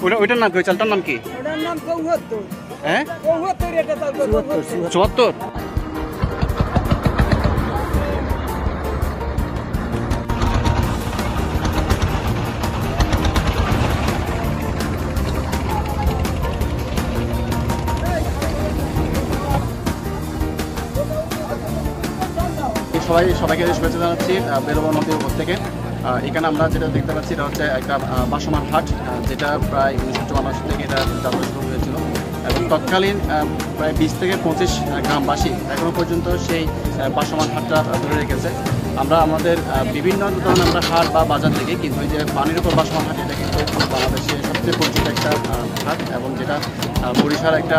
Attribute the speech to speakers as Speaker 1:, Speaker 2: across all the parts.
Speaker 1: ওইটার নাম কি? ওই চালটার নাম কি?
Speaker 2: ওটার নাম 74।
Speaker 1: হ্যাঁ
Speaker 2: 74 এটা চাল
Speaker 1: 74। সবাইকে শুভেচ্ছা জানাচ্ছি বেলুবা নদীর উপর থেকে। এখানে আমরা যেটা দেখতে পাচ্ছি এটা হচ্ছে একটা বাসমান হাট, যেটা প্রায় 1954 থেকে এটা যাত্রা শুরু হয়েছিল এবং তৎকালীন প্রায় 20 থেকে 25 গ্রামবাসী এখনও পর্যন্ত সেই বাসমান হাটটা ধরে রেখেছে। আমরা আমাদের বিভিন্ন ধরনের আমরা হাট বা বাজার থেকে কিন্তু এই যে পানির উপর বাসমান হাট, এটা কিন্তু বাংলাদেশের সবচেয়ে পরিচিত একটা হাট এবং যেটা বরিশাল একটা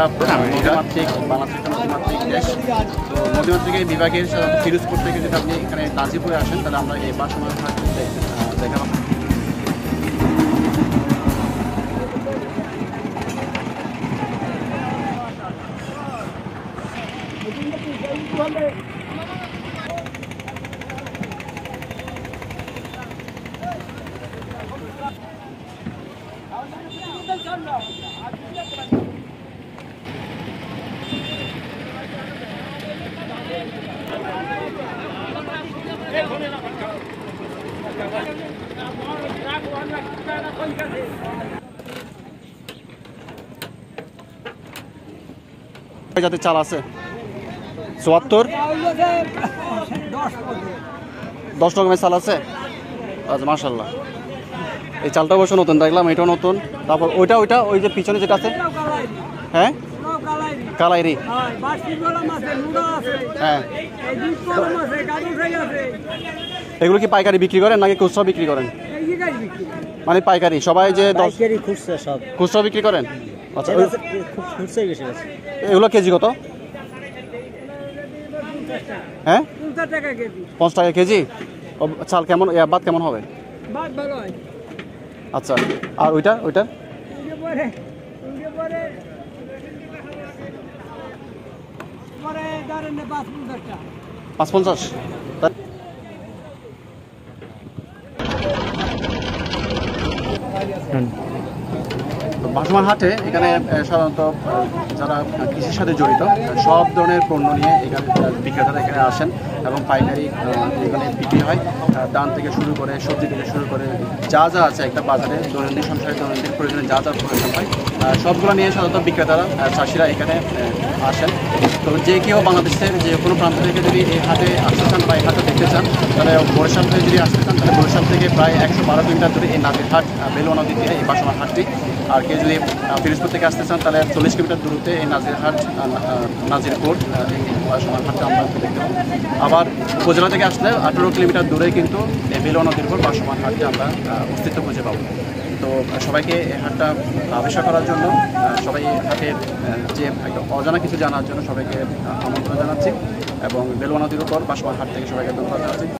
Speaker 1: নদীমাতৃক, বাংলাদেশের একটা নদীমাতৃক দেশ। তো নদীমাতৃক এই বিভাগের ফিরোজপুর থেকে যদি আপনি এখানে নাজিপুরে আসেন তাহলে আমরা এই বাসমান হাট দেখা পাবো। যাতে চাল আছে 74, 10 রকমের চাল আছে। আচ্ছা মাশাআল্লাহ, এই চালটা অবশ্য নতুন দেখলাম, এটাও নতুন। তারপর ওইটা ওই যে পিছনে যেটা আছে, হ্যাঁ কালাইরি, হ্যাঁ এগুলো কি পাইকারি বিক্রি করেন নাকি খুচরা বিক্রি করেন? মানে পাইকারি সবাই যে খুচরা বিক্রি করেন? আচ্ছা এগুলো কেজি কত? হ্যাঁ 50 টাকা কেজি। চাল কেমন, ভাত কেমন হবে? আচ্ছা আর ওইটা 550। বাসমান হাটে এখানে সাধারণত যারা কৃষির সাথে জড়িত সব ধরনের পণ্য নিয়ে এখানে বিক্রেতারা এখানে আসেন এবং পাইকারি এখানে বিক্রি হয়। ধান থেকে শুরু করে সবজি থেকে শুরু করে যা আছে একটা বাজারে দৈনন্দিন সংসারে দৈনন্দিন প্রয়োজনে যা প্রয়োজন হয় সবগুলো নিয়ে সাধারণত বিক্রেতারা চাষিরা এখানে আসেন। তো যে কেউ বাংলাদেশের যে কোনো প্রান্ত থেকে যদি এই হাটে আসতে চান বা এই হাটে দেখতে চান তাহলে বরিশাল থেকে যদি আসতে চান তাহলে বরিশাল থেকে প্রায় 112 কিলোমিটার দূরে এই নাজির হাট, বেলুবা নদী দিয়ে এই বাসমান হাটটি। আর কেউ যদি ফিরোজপুর থেকে আসতে চান তাহলে 40 কিলোমিটার দূরত্বে এই নাজির হাট, নাজিরপুর এই বাসমান হাটটা আমরা দেখতে পাবো। আবার উপজেলা থেকে আসলে 18 কিলোমিটার দূরে কিন্তু এই বেলুবা নদীর উপর বাসমান হাটে আমরা অস্তিত্ব খুঁজে পাবো। তো সবাইকে এই হাটটা আবিষ্কার করার জন্য, সবাই হাটের যে একটা অজানা কিছু জানার জন্য সবাইকে আমন্ত্রণ জানাচ্ছি এবং বেলুবা নদীর উপর বাসমান হাট থেকে সবাইকে ধন্যবাদ জানাচ্ছি।